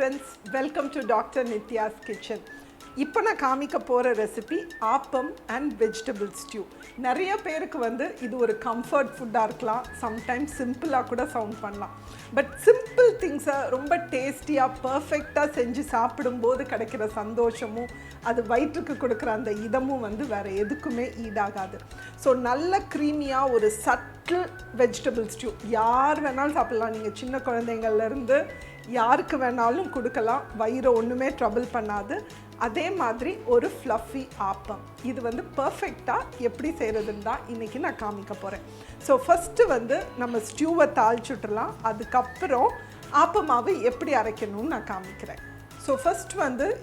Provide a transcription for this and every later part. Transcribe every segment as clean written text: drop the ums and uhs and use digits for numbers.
friends, welcome to Dr. Nitya's Kitchen. இப்போ நான் காமிக்க போகிற recipe appam and vegetable stew. நிறைய பேருக்கு இது ஒரு கம்ஃபர்ட் ஃபுட்டாக இருக்கலாம், சம்டைம்ஸ் சிம்பிளாக கூட சவுண்ட் பண்ணலாம். பட் சிம்பிள் திங்ஸை ரொம்ப டேஸ்டியாக பர்ஃபெக்டாக செஞ்சு சாப்பிடும்போது கிடைக்கிற சந்தோஷமும் அது வயிற்றுக்கு கொடுக்குற அந்த இதமும் வேறு எதுக்குமே ஈடாகாது. ஸோ நல்ல க்ரீமியாக ஒரு சட்டில் வெஜிடபிள் ஸ்டியூ யார் வேணாலும் சாப்பிட்லாம். நீங்கள் சின்ன குழந்தைங்கள்லேருந்து யாருக்கு வேணாலும் கொடுக்கலாம், வயிறு ஒன்றுமே ட்ரபிள் பண்ணாது. அதே மாதிரி ஒரு ஃப்ளஃபி ஆப்பம், இது பர்ஃபெக்டாக எப்படி செய்கிறதுன்னு தான் இன்றைக்கி நான் காமிக்க போகிறேன். ஸோ ஃபஸ்ட்டு நம்ம ஸ்டியூவை தாளிச்சுட்றலாம், அதுக்கப்புறம் ஆப்பமாவு எப்படி அரைக்கணும்னு நான் காமிக்கிறேன். ஸோ ஃபஸ்ட்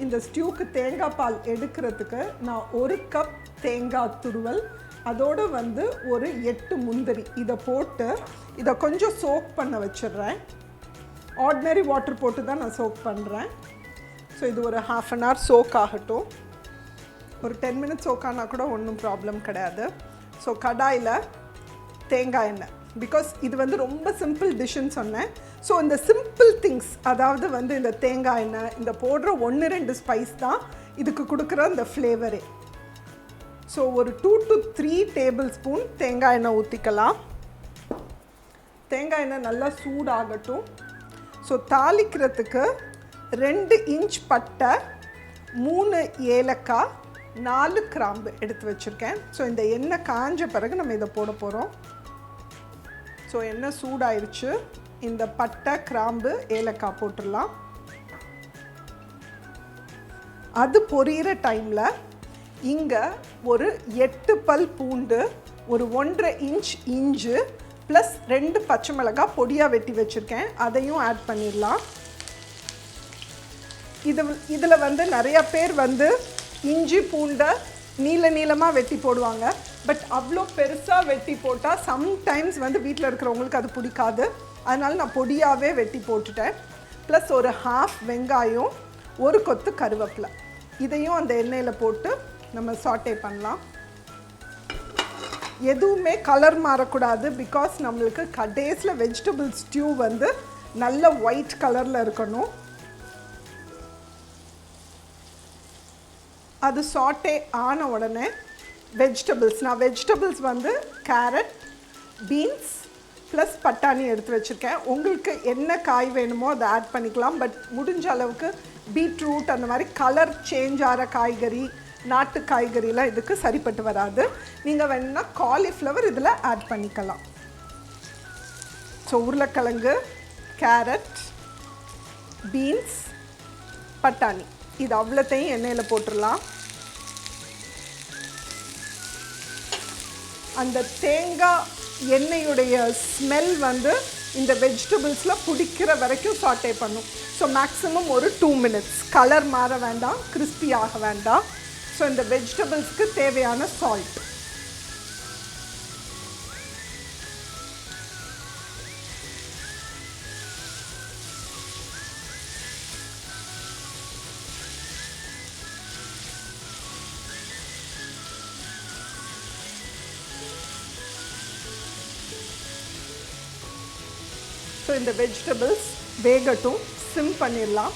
இந்த ஸ்டியூக்கு தேங்காய் பால் எடுக்கிறதுக்கு நான் 1 கப் தேங்காய் துருவல், அதோடு ஒரு 8 முந்திரி இதை போட்டு இதை கொஞ்சம் சோக் பண்ண வச்சிடுறேன். ஆர்டினரி வாட்டர் போட்டு தான் நான் சோக் பண்ணுறேன். ஸோ இது ஒரு 1/2 an hour சோக் ஆகட்டும். ஒரு 10 minutes சோக் ஆனால் கூட ஒன்றும் ப்ராப்ளம் கிடையாது. ஸோ கடாயில் தேங்காய் எண்ணெய், பிகாஸ் இது ரொம்ப சிம்பிள் டிஷ்ஷுன்னு சொன்னேன். ஸோ இந்த சிம்பிள் திங்ஸ், அதாவது இந்த தேங்காய் எண்ணெய், இந்த போடுற 1-2 ஸ்பைஸ் தான் இதுக்கு கொடுக்குற அந்த ஃப்ளேவரே. ஸோ ஒரு 2 to 3 tablespoon தேங்காய் எண்ணெய் ஊற்றிக்கலாம். தேங்காய் எண்ணெய் நல்லா சூடாகட்டும். ஸோ தாளிக்கிறதுக்கு 2 inch பட்டை, 3 ஏலக்காய், 4 கிராம்பு எடுத்து வச்சுருக்கேன். ஸோ இந்த எண்ணெய் காஞ்ச பிறகு நம்ம இதை போட போகிறோம். ஸோ எண்ணெய் சூடாயிருச்சு, இந்த பட்டை, கிராம்பு, ஏலக்காய் போட்டுடலாம். அது பொரியிற டைமில் இங்கே ஒரு 8 பல் பூண்டு, ஒரு 1.5 inch இஞ்சி, ப்ளஸ் 2 பச்சை மிளகாய் பொடியாக வெட்டி வச்சுருக்கேன், அதையும் ஆட் பண்ணிடலாம். இதில் நிறையா பேர் இஞ்சி பூண்டை நீளமாக வெட்டி போடுவாங்க. பட் அவ்வளோ பெருசாக வெட்டி போட்டால் சம்டைம்ஸ் வீட்டில் இருக்கிறவங்களுக்கு அது பிடிக்காது. அதனால் நான் பொடியாகவே வெட்டி போட்டுட்டேன். ப்ளஸ் ஒரு 1/2 வெங்காயம், ஒரு கொத்து கருவேப்பிலை, இதையும் அந்த எண்ணெயில் போட்டு நம்ம சாட்டே பண்ணலாம். எதுவுமே கலர் மாறக்கூடாது, பிகாஸ் நம்மளுக்கு கடைசியில் வெஜிடபிள் ஸ்டியூ நல்ல ஒயிட் கலரில் இருக்கணும். அது சாட்டே ஆன உடனே நான் வெஜிடபிள்ஸ் கேரட், பீன்ஸ் ப்ளஸ் பட்டாணி எடுத்து வச்சுருக்கேன். உங்களுக்கு என்ன காய் வேணுமோ அதை ஆட் பண்ணிக்கலாம். பட் முடிஞ்ச அளவுக்கு பீட்ரூட் அந்த மாதிரி கலர் சேஞ்ச் ஆகிற காய்கறி, நாட்டு காய்கறிலாம் இதுக்கு சரிப்பட்டு வராது. நீங்கள் வேணுன்னா காலிஃப்ளவர் இதில் ஆட் பண்ணிக்கலாம். ஸோ உருளைக்கிழங்கு, கேரட், பீன்ஸ், பட்டாணி, இது அவ்வளோத்தையும் எண்ணெயில் போட்டுடலாம். அந்த தேங்காய் எண்ணெயுடைய ஸ்மெல் இந்த வெஜிடபிள்ஸில் பிடிக்கிற வரைக்கும் சாட்டே பண்ணும். ஸோ மேக்ஸிமம் ஒரு 2 minutes. கலர் மாற வேண்டாம், கிறிஸ்பி ஆக வேண்டாம். ஸோ இந்த வெஜிடபிள்ஸ்க்கு தேவையான சால்ட், ஸோ இந்த வெஜிடபிள்ஸ் வேகட்டும், சிம் பண்ணிடலாம்.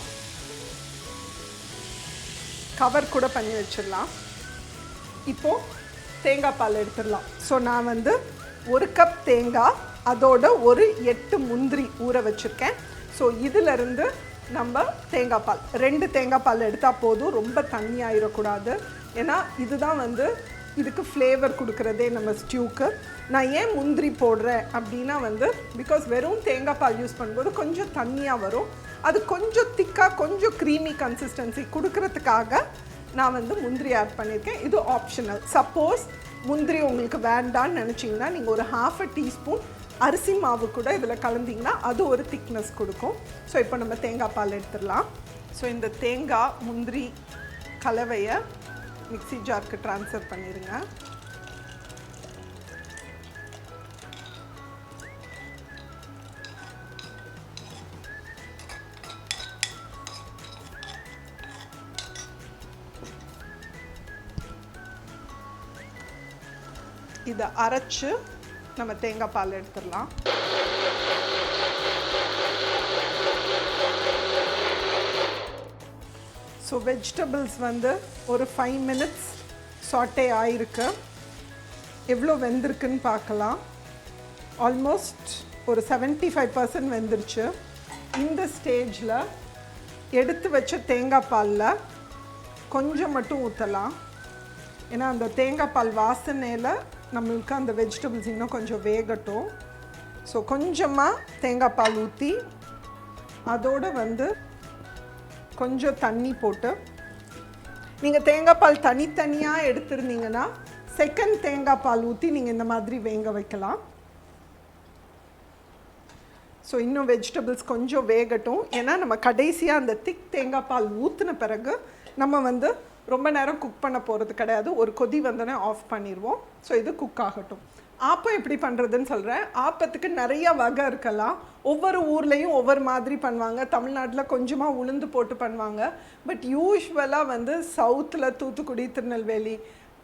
கவர் கூட பண்ணி வச்சிடலாம். இப்போது தேங்காய் பால் எடுத்துடலாம். ஸோ நான் 1 கப் தேங்காய், அதோட ஒரு 8 முந்திரி ஊற வச்சுருக்கேன். ஸோ இதிலிருந்து நம்ம தேங்காய் பால் 2 தேங்காய் பால் எடுத்தால் போதும், ரொம்ப தண்ணி ஆயிடக்கூடாது. ஏன்னா இதுதான் இதுக்கு ஃப்ளேவர் கொடுக்குறதே நம்ம ஸ்டியூக்கு. நான் ஏன் முந்திரி போடுறேன் அப்படின்னா பிகாஸ் வெறும் தேங்காய் பால் யூஸ் பண்ணும்போது கொஞ்சம் தண்ணியாக வரும். அது கொஞ்சம் திக்காக, கொஞ்சம் க்ரீமி கன்சிஸ்டன்சி கொடுக்கறதுக்காக நான் முந்திரி ஆட் பண்ணியிருக்கேன். இது ஆப்ஷனல். சப்போஸ் முந்திரி உங்களுக்கு வேண்டான்னு நினச்சிங்கன்னா நீங்கள் ஒரு 1/2 teaspoon அரிசி மாவு கூட இதில் கலந்திங்கன்னா அது ஒரு திக்னஸ் கொடுக்கும். ஸோ இப்போ நம்ம தேங்காய் பால் எடுத்துடலாம். ஸோ இந்த தேங்காய் முந்திரி கலவையை மிக்ஸி ஜாருக்கு ட்ரான்ஸ்ஃபர் பண்ணிடுங்க. இதை அரைச்சு நம்ம தேங்காய் பால் எடுத்துடலாம். ஸோ வெஜிடபிள்ஸ் வந்து ஒரு 5 minutes சாட்டே ஆயிருக்கு. எவ்வளோ வெந்திருக்குன்னு பார்க்கலாம். ஆல்மோஸ்ட் ஒரு 75% வெந்துருச்சு. இந்த ஸ்டேஜில் எடுத்து வச்ச தேங்காய் பாலில் கொஞ்சம் மட்டும் ஊற்றலாம். ஏன்னா அந்த தேங்காய் பால் வாசனையில் நம்மளுக்கு அந்த வெஜிடபிள்ஸ் இன்னும் கொஞ்சம் வேகட்டும். ஸோ கொஞ்சமாக தேங்காய் பால் ஊற்றி அதோடு வந்து கொஞ்சம் தண்ணி போட்டு, நீங்கள் தேங்காய் பால் தனித்தனியாக எடுத்துருந்தீங்கன்னா செகண்ட் தேங்காய் பால் ஊற்றி நீங்கள் இந்த மாதிரி வேக வைக்கலாம். ஸோ இன்னும் வெஜிடபிள்ஸ் கொஞ்சம் வேகட்டும். ஏன்னா நம்ம கடைசியாக அந்த திக் தேங்காய் பால் ஊற்றின பிறகு நம்ம வந்து ரொம்ப நேரம் குக் பண்ண போகிறது கிடையாது. ஒரு கொதி வந்தோடனே ஆஃப் பண்ணிடுவோம். ஸோ இது குக் ஆகட்டும். ஆப்பம் எப்படி பண்ணுறதுன்னு சொல்கிறேன். ஆப்பத்துக்கு நிறைய வகை இருக்கலாம். ஒவ்வொரு ஊர்லேயும் ஒவ்வொரு மாதிரி பண்ணுவாங்க. தமிழ்நாட்டில் கொஞ்சமாக உளுந்து போட்டு பண்ணுவாங்க. பட் யூஸ்வலாக வந்து சவுத்தில் தூத்துக்குடி, திருநெல்வேலி,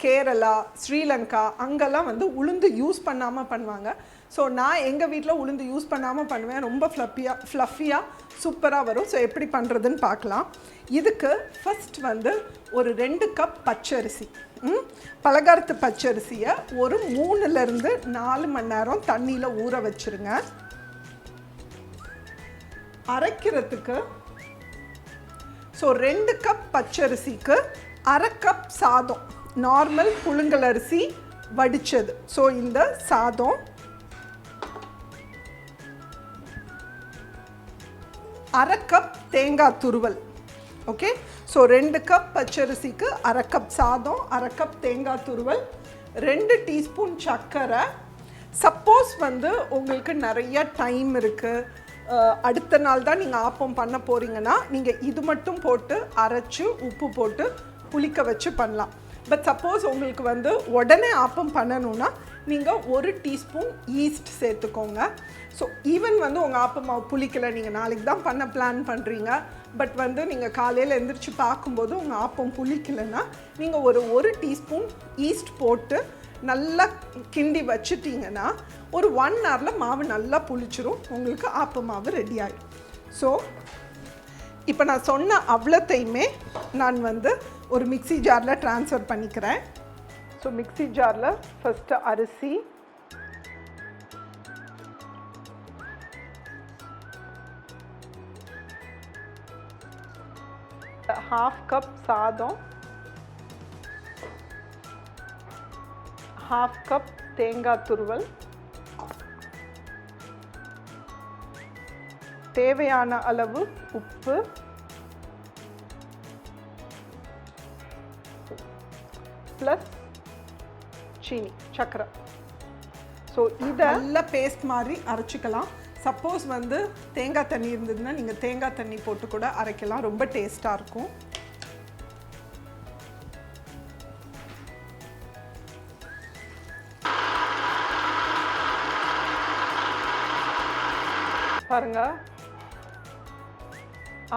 கேரளா, ஸ்ரீலங்கா அங்கெல்லாம் வந்து உளுந்து யூஸ் பண்ணாமல் பண்ணுவாங்க. ஸோ நான் எங்கள் வீட்டில் உளுந்து யூஸ் பண்ணாமல் பண்ணுவேன். ரொம்ப ஃப்ளஃபியாக சூப்பராக வரும். ஸோ எப்படி பண்ணுறதுன்னு பார்க்கலாம். இதுக்கு ஃபஸ்ட் வந்து ஒரு 2 கப் பச்சரிசி, பலகாரத்து பச்சரிசியை ஒரு 3 to 4 மணி நேரம் தண்ணியில் ஊற வச்சுருங்க. அரைக்கிறதுக்கு ஸோ 2 கப் பச்சரிசிக்கு 1/2 கப் சாதம், நார்மல் புழுங்கல் அரிசி வடித்தது. ஸோ இந்த சாதம் 1/2 கப் தேங்காய் துருவல். ஓகே, ஸோ 2 கப் பச்சரிசிக்கு 1/2 கப் சாதம், 1/2 கப் தேங்காய் துருவல், 2 டீஸ்பூன் சர்க்கரை. சப்போஸ் வந்து உங்களுக்கு நிறைய டைம் இருக்குது, அடுத்த நாள் தான் நீங்கள் ஆப்பம் பண்ண போகிறீங்கன்னா நீங்கள் இது மட்டும் போட்டு அரைச்சி உப்பு போட்டு புளிக்க வச்சு பண்ணலாம். பட் சப்போஸ் உங்களுக்கு வந்து உடனே ஆப்பம் பண்ணணுன்னா நீங்கள் 1 டீஸ்பூன் ஈஸ்ட் சேர்த்துக்கோங்க. ஸோ ஈவன் வந்து உங்கள் ஆப்பம் மாவு புளிக்கலை, நீங்கள் நாளைக்கு தான் பண்ண பிளான் பண்ணுறீங்க, பட் வந்து நீங்கள் காலையில் எழுந்திரிச்சு பார்க்கும்போது உங்கள் ஆப்பம் புளிக்கலைன்னா நீங்கள் ஒரு 1 டீஸ்பூன் ஈஸ்ட் போட்டு நல்லா கிண்டி வச்சுட்டிங்கன்னா ஒரு 1 hourல மாவு நல்லா புளிச்சிரும். உங்களுக்கு ஆப்ப மாவு ரெடி ஆகிடும். ஸோ இப்போ நான் சொன்ன அவ்வளோத்தையுமே நான் வந்து ஒரு மிக்ஸி ஜாரில் ட்ரான்ஸ்ஃபர் பண்ணிக்கிறேன். ஸோ மிக்ஸி ஜாரில் ஃபஸ்ட்டு அரிசி, ½ கப் சாதம், ½ கப் தேங்காய் துருவல், தேவையான அளவு உப்பு, ப்ளஸ் சீனி, சர்க்கரை. ஸோ இதை நல்ல பேஸ்ட் மாதிரி அரைச்சிக்கலாம். சப்போஸ் வந்து தேங்காய் தண்ணி இருந்ததுன்னா நீங்கள் தேங்காய் தண்ணி போட்டு கூட அரைக்கலாம். ரொம்ப டேஸ்ட்டாக இருக்கும். பாருங்க,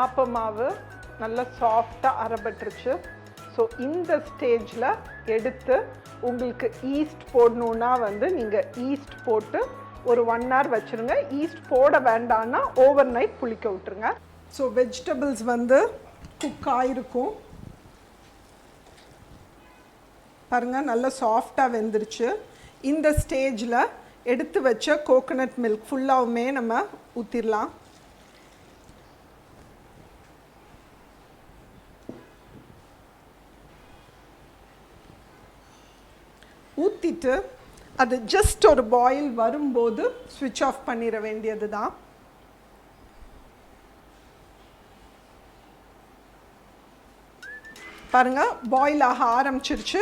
ஆப்ப மாவு நல்லா சாஃப்டாக அரைபட்டுருச்சு. ஸோ இந்த ஸ்டேஜில் எடுத்து உங்களுக்கு ஈஸ்ட் போடணுன்னா வந்து நீங்கள் ஈஸ்ட் போட்டு ஒரு 1 hour வச்சுருங்க. ஈஸ்ட் போட வேண்டான்னா ஓவர் நைட் புளிக்க விட்டுருங்க. ஸோ வெஜிடபிள்ஸ் வந்து குக் ஆகிருக்கும். பாருங்கள், நல்லா சாஃப்டாக வெந்துருச்சு. இந்த ஸ்டேஜில் எடுத்து வச்ச கோகோனட் மில்க் ஃபுல்லாகவுமே நம்ம ஊற்றிடலாம். ஊற்றிட்டு அது ஜஸ்ட் ஒரு பாயில் வரும்போது ஸ்விட்ச் ஆஃப் பண்ணிட வேண்டியது தான். பாருங்கள், பாயில் ஆக ஆரம்பிச்சிருச்சு.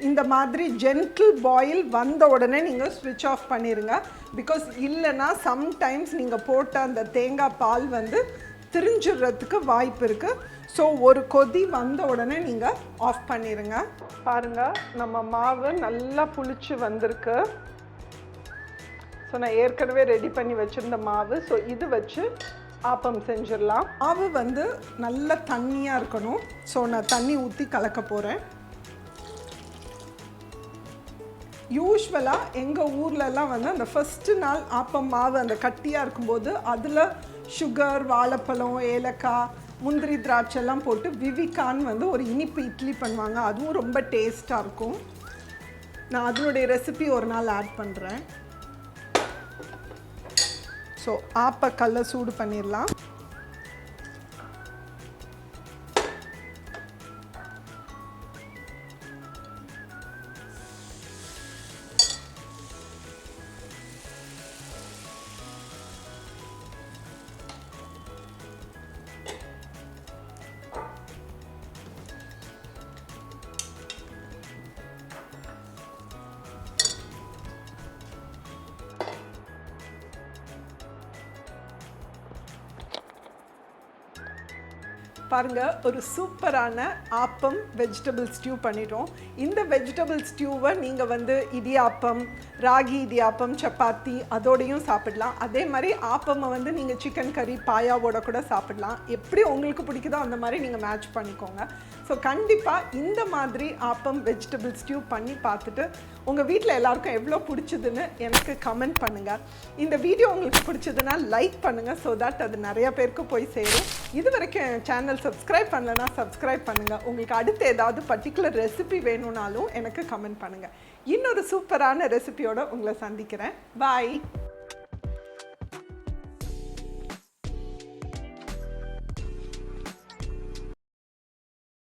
இந்த மாதிரி ஜென்டில் பாயில் வந்த உடனே நீங்கள் ஸ்விட்ச் ஆஃப் பண்ணிடுங்க. பிகாஸ் இல்லைன்னா சம்டைம்ஸ் நீங்கள் போட்ட அந்த தேங்காய் பால் வந்து திரிஞ்சிடுறதுக்கு வாய்ப்பு இருக்குது. ஸோ ஒரு கொதி வந்த உடனே நீங்கள் ஆஃப் பண்ணிடுங்க. பாருங்கள், நம்ம மாவு நல்லா புளிச்சு வந்திருக்கு. ஸோ நான் ஏற்கனவே ரெடி பண்ணி வச்சுருந்த மாவு. ஸோ இது வச்சு ஆப்பம் செஞ்சிடலாம். மாவு வந்து நல்லா தண்ணியாக இருக்கணும். ஸோ நான் தண்ணி ஊற்றி கலக்க போகிறேன். யூஸ்வலாக எங்கள் ஊர்லலாம் வந்து அந்த ஃபஸ்ட்டு நாள் ஆப்பம் மாவு அந்த கட்டியாக இருக்கும்போது அதில் சுகர், வாழைப்பழம், ஏலக்காய், முந்திரி திராட்சைலாம் போட்டு விவிகான்னு வந்து ஒரு இனிப்பு இட்லி பண்ணுவாங்க, அதுவும் ரொம்ப டேஸ்ட்டாக இருக்கும். நான் அதனுடைய ரெசிபி ஒரு நாள் ஆட் பண்ணுறேன். ஸோ ஆப்பக்கல்லை சூடு பண்ணிடலாம். பாருங்க, ஒரு சூப்பரான ஆப்பம் வெஜிடபிள் ஸ்டியூ பண்ணிட்டோம். இந்த வெஜிடபிள் ஸ்டியூவை நீங்கள் வந்து இடியாப்பம், ராகி இடியாப்பம், சப்பாத்தி அதோடையும் சாப்பிடலாம். அதே மாதிரி ஆப்பமை வந்து நீங்கள் சிக்கன் கறி பாயாவோட கூட சாப்பிடலாம். எப்படி உங்களுக்கு பிடிக்குதோ அந்த மாதிரி நீங்கள் மேட்ச் பண்ணிக்கோங்க. ஸோ கண்டிப்பாக இந்த மாதிரி ஆப்பம் வெஜிடபிள் ஸ்டியூ பண்ணி பார்த்துட்டு உங்கள் வீட்டில் எல்லாருக்கும் எவ்வளோ பிடிச்சதுன்னு எனக்கு கமெண்ட் பண்ணுங்கள். இந்த வீடியோ உங்களுக்கு பிடிச்சதுன்னா லைக் பண்ணுங்கள், ஸோ தட் அது நிறைய பேருக்கு போய் சேரும். இது வரைக்கும் என் சேனல் சப்ஸ்கிரைப் பண்ணலைன்னா சப்ஸ்கிரைப் பண்ணுங்கள். உங்களுக்கு அடுத்து ஏதாவது பர்டிகுலர் ரெசிபி வேணும்னாலும் எனக்கு கமெண்ட் பண்ணுங்கள். இன்னொரு சூப்பரான ரெசிபியோடு உங்களை சந்திக்கிறேன். பாய்.